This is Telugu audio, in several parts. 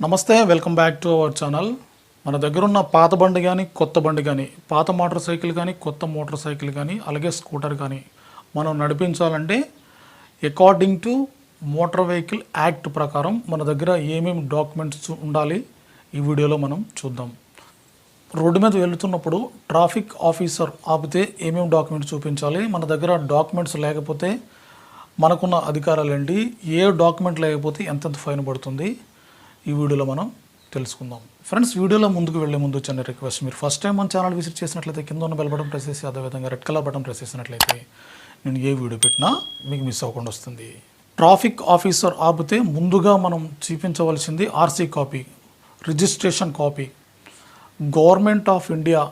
నమస్తే, welcome back to our channel. మన దగ్గర ఉన్న పాత బండి కానీ కొత్త బండి కానీ, పాత మోటార్ సైకిల్ కానీ కొత్త మోటార్ సైకిల్ కానీ అలాగే స్కూటర్ కానీ మనం నడిపించాలంటే according to motor vehicle act ప్రకారం మన దగ్గర ఏమేమి డాక్యుమెంట్స్ ఉండాలి ఈ వీడియోలో మనం చూద్దాం. రోడ్డు మీద వెళ్తున్నప్పుడు ట్రాఫిక్ ఆఫీసర్ ఆపితే ఏమేమి డాక్యుమెంట్స్ చూపించాలి, మన దగ్గర డాక్యుమెంట్స్ లేకపోతే మనకున్న అధికారాలు ఏంటి, ఏ డాక్యుమెంట్ లేకపోతే ఎంతెంత ఫైన్ పడుతుంది, ఈ వీడియోలో మనం తెలుసుకుందాం. ఫ్రెండ్స్, వీడియోలో ముందుకు వెళ్ళే ముందు చిన్న రిక్వెస్ట్, మీరు ఫస్ట్ టైం మన ఛానల్ విజిట్ చేసినట్లయితే కింద ఉన్న బెల్ బటన్ ప్రెస్ చేసి అదేవిధంగా రెడ్ కలర్ బటన్ ప్రెస్ చేసినట్లయితే నేను ఏ వీడియో పెట్టినా మీకు మిస్ అవ్వకుండా వస్తుంది. ట్రాఫిక్ ఆఫీసర్ ఆపితే ముందుగా మనం చూపించవలసింది RC copy, registration copy, government of India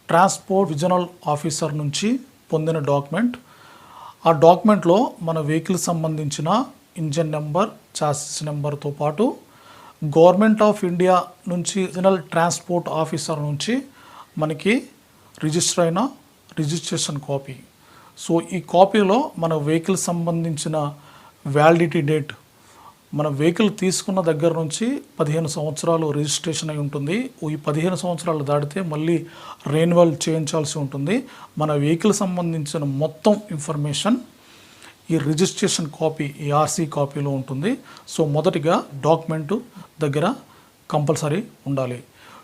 transport regional officer నుంచి పొందిన డాక్యుమెంట్. ఆ డాక్యుమెంట్లో మన వెహికల్ సంబంధించిన ఇంజన్ నెంబర్, చాసిస్ నెంబర్తో పాటు గవర్నమెంట్ ఆఫ్ ఇండియా నుంచి రీజనల్ ట్రాన్స్పోర్ట్ ఆఫీసర్ నుంచి మనకి రిజిస్టర్ అయిన రిజిస్ట్రేషన్ కాపీ. సో ఈ కాపీలో మన వెహికల్ సంబంధించిన వ్యాలిడిటీ డేట్, మన వెహికల్ తీసుకున్న దగ్గర నుంచి 15 సంవత్సరాలు రిజిస్ట్రేషన్ అయి ఉంటుంది. ఈ 15 సంవత్సరాలు దాటితే మళ్ళీ రెన్యువల్ చేయించాల్సి ఉంటుంది. మన వెహికల్ సంబంధించిన మొత్తం ఇన్ఫర్మేషన్ ఈ రిజిస్ట్రేషన్ కాపీ, ఈ ఆర్సీ కాపీలో ఉంటుంది. సో మొదటిగా డాక్యుమెంటు దగ్గర కంపల్సరీ ఉండాలి.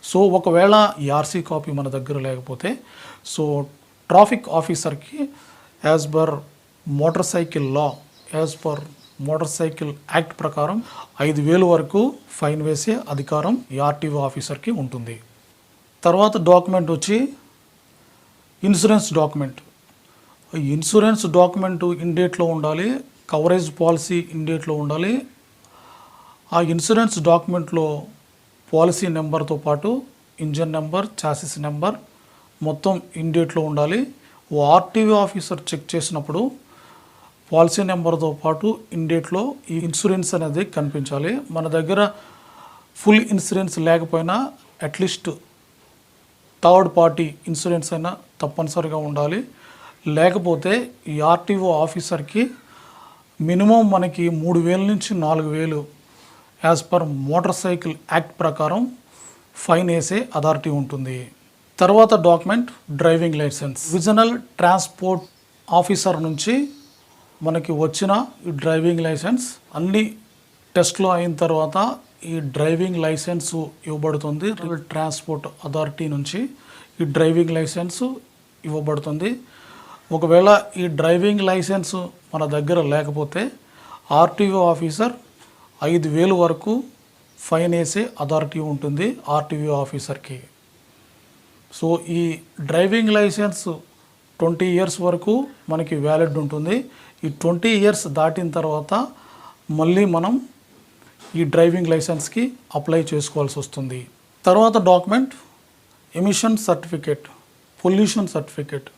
సో ఒకవేళ ఈ ఆర్సీ కాపీ మన దగ్గర లేకపోతే సో ట్రాఫిక్ ఆఫీసర్కి as per motor cycle law, as per motor cycle act ప్రకారం 5,000 వరకు ఫైన్ వేసే అధికారం ఈ ఆర్టీఓ ఆఫీసర్కి ఉంటుంది. తర్వాత డాక్యుమెంట్ వచ్చి ఇన్సూరెన్స్ డాక్యుమెంట్. ఇన్సూరెన్స్ డాక్యుమెంటు ఇండేట్లో ఉండాలి, కవరేజ్ పాలసీ ఇండేట్లో ఉండాలి. ఆ ఇన్సూరెన్స్ డాక్యుమెంట్లో పాలసీ నెంబర్తో పాటు ఇంజన్ నెంబర్, చాసిస్ నెంబర్ మొత్తం ఇండేట్లో ఉండాలి. ఓ ఆర్టీఓ ఆఫీసర్ చెక్ చేసినప్పుడు పాలసీ నెంబర్తో పాటు ఇండేట్లో ఈ ఇన్సూరెన్స్ అనేది కనిపించాలి. మన దగ్గర ఫుల్ ఇన్సూరెన్స్ లేకపోయినా అట్లీస్ట్ థర్డ్ పార్టీ ఇన్సూరెన్స్ అయినా తప్పనిసరిగా ఉండాలి. లేకపోతే ఈ ఆర్టీఓ ఆఫీసర్కి మినిమం మనకి 3,000 నుంచి 4,000 as per motor cycle act ప్రకారం ఫైన్ వేసే అథారిటీ ఉంటుంది. తర్వాత document driving licence. Regional transport officer నుంచి మనకి వచ్చిన ఈ డ్రైవింగ్ లైసెన్స్ అన్ని టెస్ట్లో అయిన తర్వాత ఈ డ్రైవింగ్ లైసెన్స్ ఇవ్వబడుతుంది. ట్రాన్స్పోర్ట్ అథారిటీ నుంచి ఈ డ్రైవింగ్ లైసెన్స్ ఇవ్వబడుతుంది. ఒకవేళ ఈ డ్రైవింగ్ లైసెన్స్ మన దగ్గర లేకపోతే ఆర్టీఓ ఆఫీసర్ 5,000 వరకు ఫైన్ వేసే అథారిటీ ఉంటుంది ఆర్టీఓ ఆఫీసర్కి. సో ఈ డ్రైవింగ్ లైసెన్స్ 20 ఇయర్స్ వరకు మనకి వ్యాలిడ్ ఉంటుంది. ఈ 20 ఇయర్స్ దాటిన తర్వాత మళ్ళీ మనం ఈ డ్రైవింగ్ లైసెన్స్కి అప్లై చేసుకోవాల్సి వస్తుంది. తర్వాత document emission certificate, pollution certificate.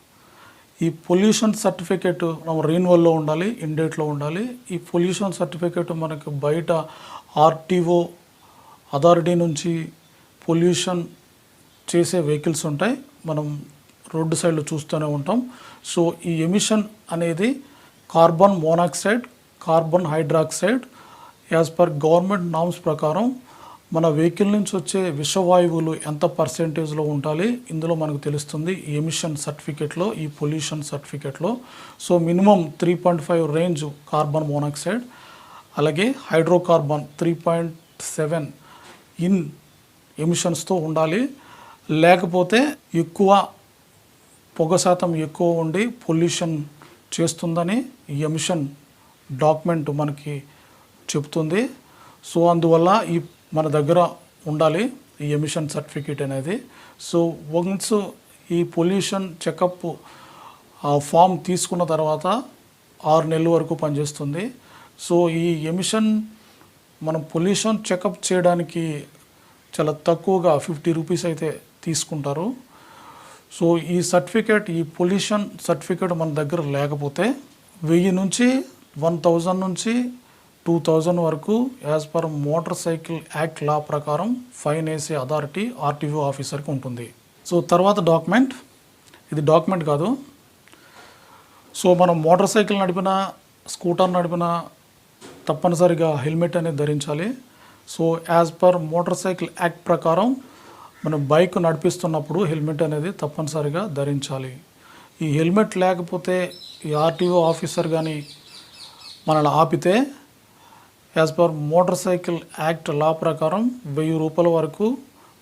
ఈ పొల్యూషన్ సర్టిఫికేట్ మనం రెన్యువల్లో ఉండాలి, ఇండేట్లో ఉండాలి. ఈ పొల్యూషన్ సర్టిఫికేట్ మనకు బయట ఆర్టీఓ అథారిటీ నుంచి పొల్యూషన్ చేసే వెహికల్స్ ఉంటాయి, మనం రోడ్డు సైడ్లో చూస్తూనే ఉంటాం. సో ఈ ఎమిషన్ అనేది carbon monoxide, carbon hydroxide as per government norms ప్రకారం మన వెహికల్ నుంచి వచ్చే విషవాయువులు ఎంత పర్సెంటేజ్లో ఉండాలి ఇందులో మనకు తెలుస్తుంది ఈ ఎమిషన్ సర్టిఫికేట్లో, ఈ పొల్యూషన్ సర్టిఫికేట్లో. So minimum 3.5 range carbon monoxide, అలాగే హైడ్రోకార్బన్ 3.7 ఇన్ ఎమిషన్స్తో ఉండాలి. లేకపోతే ఎక్కువ పొగ శాతం ఎక్కువ ఉండి పొల్యూషన్ చేస్తుందని ఈ ఎమిషన్ డాక్యుమెంట్ మనకి చెప్తుంది. సో అందువల్ల ఈ మన దగ్గర ఉండాలి ఈ ఎమిషన్ సర్టిఫికేట్ అనేది. సో వన్స్ ఈ పొల్యూషన్ చెకప్ ఫామ్ తీసుకున్న తర్వాత 6 నెలల వరకు పనిచేస్తుంది. సో ఈ ఎమిషన్ మనం పొల్యూషన్ చెకప్ చేయడానికి చాలా తక్కువగా 50 రూపీస్ అయితే తీసుకుంటారు. సో ఈ సర్టిఫికేట్, ఈ పొల్యూషన్ సర్టిఫికేట్ మన దగ్గర లేకపోతే 1000 నుంచి 1,000 నుంచి 2,000 వరకు as per motor cycle act law ప్రకారం ఫైన్ వేసే అథారిటీ ఆర్టీఓ ఆఫీసర్కి ఉంటుంది. సో తర్వాత డాక్యుమెంట్, ఇది డాక్యుమెంట్ కాదు. సో మనం మోటార్ సైకిల్ నడిపినా స్కూటర్ నడిపినా తప్పనిసరిగా హెల్మెట్ అనేది ధరించాలి. So as per motor cycle act ప్రకారం మనం బైక్ నడిపిస్తున్నప్పుడు హెల్మెట్ అనేది తప్పనిసరిగా ధరించాలి. ఈ హెల్మెట్ లేకపోతే ఈ ఆర్టీఓ ఆఫీసర్ కానీ మనల్ని ఆపితే as per motor cycle act law ప్రకారం 1000 రూపాయల వరకు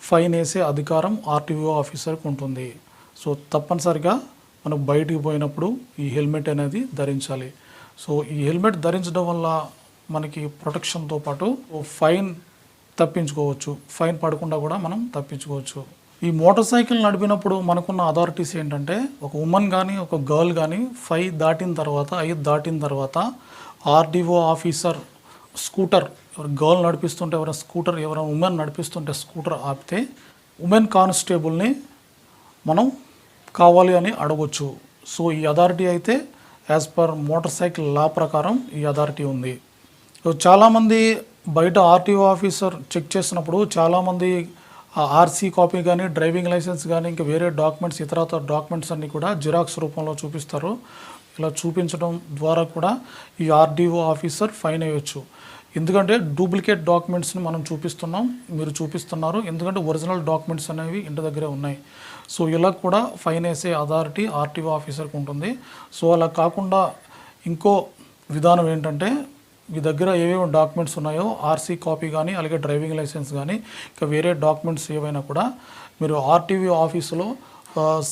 ఫైన్ వేసే అధికారం ఆర్టీఓ ఆఫీసర్కి ఉంటుంది. సో తప్పనిసరిగా మనం బయటికి పోయినప్పుడు ఈ హెల్మెట్ అనేది ధరించాలి. సో ఈ హెల్మెట్ ధరించడం వల్ల మనకి ప్రొటెక్షన్తో పాటు ఫైన్ తప్పించుకోవచ్చు, ఫైన్ పడకుండా కూడా మనం తప్పించుకోవచ్చు. ఈ మోటార్ సైకిల్ నడిపినప్పుడు మనకున్న అథారిటీస్ ఏంటంటే ఒక ఉమెన్ కానీ ఒక గర్ల్ కానీ 5 దాటిన తర్వాత ఆర్డీఓ ఆఫీసర్ స్కూటర్ ఎవరు గర్ల్ నడిపిస్తుంటే ఎవరైనా స్కూటర్ ఎవరైనా ఉమెన్ నడిపిస్తుంటే స్కూటర్ ఆపితే ఉమెన్ కానిస్టేబుల్ని మనం కావాలి అని అడగొచ్చు. సో ఈ అథారిటీ అయితే యాజ్ పర్ మోటార్ సైకిల్ లా ప్రకారం ఈ అథారిటీ ఉంది. చాలామంది బయట ఆర్టీఓ ఆఫీసర్ చెక్ చేసినప్పుడు చాలామంది ఆర్సీ కాపీ కానీ డ్రైవింగ్ లైసెన్స్ కానీ ఇంకా వేరే డాక్యుమెంట్స్ ఇతరత్ర డాక్యుమెంట్స్ అన్నీ కూడా జిరాక్స్ రూపంలో చూపిస్తారు. ఇలా చూపించడం ద్వారా కూడా ఈ ఆర్డీఓ ఆఫీసర్ ఫైన్ వేయవచ్చు. ఎందుకంటే డూప్లికేట్ డాక్యుమెంట్స్ని మనం మీరు చూపిస్తున్నారు, ఎందుకంటే ఒరిజినల్ డాక్యుమెంట్స్ అనేవి ఇంటి దగ్గరే ఉన్నాయి. సో ఇలా కూడా ఫైన్ వేసే అథారిటీ ఆర్టీఓ ఆఫీసర్కి ఉంటుంది. సో అలా కాకుండా ఇంకో విధానం ఏంటంటే మీ దగ్గర ఏవేమి డాక్యుమెంట్స్ ఉన్నాయో ఆర్సీ కాపీ కానీ అలాగే డ్రైవింగ్ లైసెన్స్ కానీ ఇంకా వేరే డాక్యుమెంట్స్ ఏవైనా కూడా మీరు ఆర్టీఓ ఆఫీసులో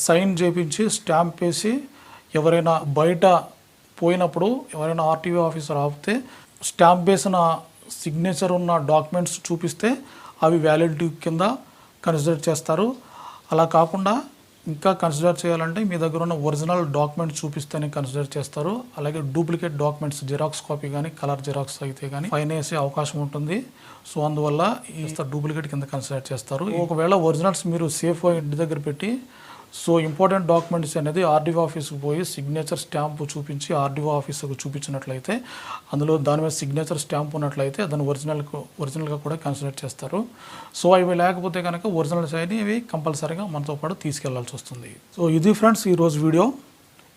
సైన్ చేయించి స్టాంప్ వేసి ఎవరైనా బయట పోయినప్పుడు ఎవరైనా ఆర్టీఓ ఆఫీసర్ ఆపితే స్టాంప్ వేసిన సిగ్నేచర్ ఉన్న డాక్యుమెంట్స్ చూపిస్తే అవి వ్యాలిడిటీ కింద కన్సిడర్ చేస్తారు. అలా కాకుండా ఇంకా కన్సిడర్ చేయాలంటే మీ దగ్గర ఉన్న ఒరిజినల్ డాక్యుమెంట్స్ చూపిస్తేనే కన్సిడర్ చేస్తారు. అలాగే డూప్లికేట్ డాక్యుమెంట్స్ జిరాక్స్ కాపీ కానీ కలర్ జిరాక్స్ అయితే కానీ ఫైన్ వేసే అవకాశం ఉంటుంది. సో అందువల్ల ఈ డూప్లికేట్ కింద కన్సిడర్ చేస్తారు. ఒకవేళ ఒరిజినల్స్ మీరు సేఫ్గా ఇంటి దగ్గర పెట్టి సో ఇంపార్టెంట్ డాక్యుమెంట్స్ అనేది ఆర్డీఓ ఆఫీస్కి పోయి సిగ్నేచర్ స్టాంప్ చూపించి ఆర్డీఓ ఆఫీసర్కి చూపించినట్లయితే అందులో దాని మీద సిగ్నేచర్ స్టాంప్ ఉన్నట్లయితే దాన్ని ఒరిజినల్గా కూడా కన్సిడర్ చేస్తారు. సో అవి లేకపోతే కనుక ఒరిజినల్స్ అయినా ఇవి కంపల్సరీగా మనతో పాటు తీసుకెళ్లాల్సి వస్తుంది. సో ఇది ఫ్రెండ్స్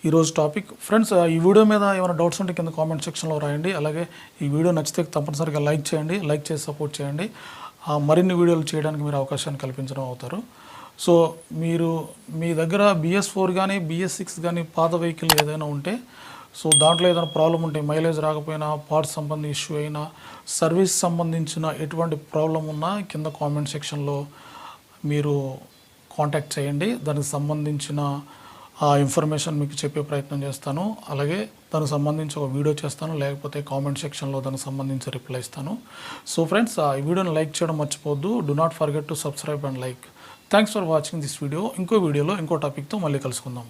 ఈరోజు టాపిక్. ఫ్రెండ్స్ ఈ వీడియో మీద ఏమైనా డౌట్స్ ఉంటే కింద కామెంట్ సెక్షన్లో రాయండి. అలాగే ఈ వీడియో నచ్చితే తప్పనిసరిగా లైక్ చేయండి, లైక్ చేసి సపోర్ట్ చేయండి. మరిన్ని వీడియోలు చేయడానికి మీరు అవకాశాన్ని కల్పించడం అవుతారు. సో మీరు మీ దగ్గర BS4 కానీ BS6 కానీ పాత వెహికల్ ఏదైనా ఉంటే సో దాంట్లో ఏదైనా ప్రాబ్లం ఉంటే మైలేజ్ రాకపోయినా పార్ట్స్ సంబంధించి ఇష్యూ అయినా సర్వీస్ సంబంధించిన ఎటువంటి ప్రాబ్లం ఉన్నా కింద కామెంట్ సెక్షన్లో మీరు కాంటాక్ట్ చేయండి. దానికి సంబంధించిన ఇన్ఫర్మేషన్ మీకు చెప్పే ప్రయత్నం చేస్తాను. అలాగే దానికి సంబంధించి ఒక వీడియో చేస్తాను, లేకపోతే కామెంట్ సెక్షన్లో దానికి సంబంధించి రిప్లై ఇస్తాను. సో ఫ్రెండ్స్ ఈ వీడియోని లైక్ చేయడం మర్చిపోవద్దు. Do not forget to subscribe and like. Thanks for watching this video. ఇంకో వీడియోలో ఇంకో టాపిక్తో మళ్ళీ కలుసుకుందాం.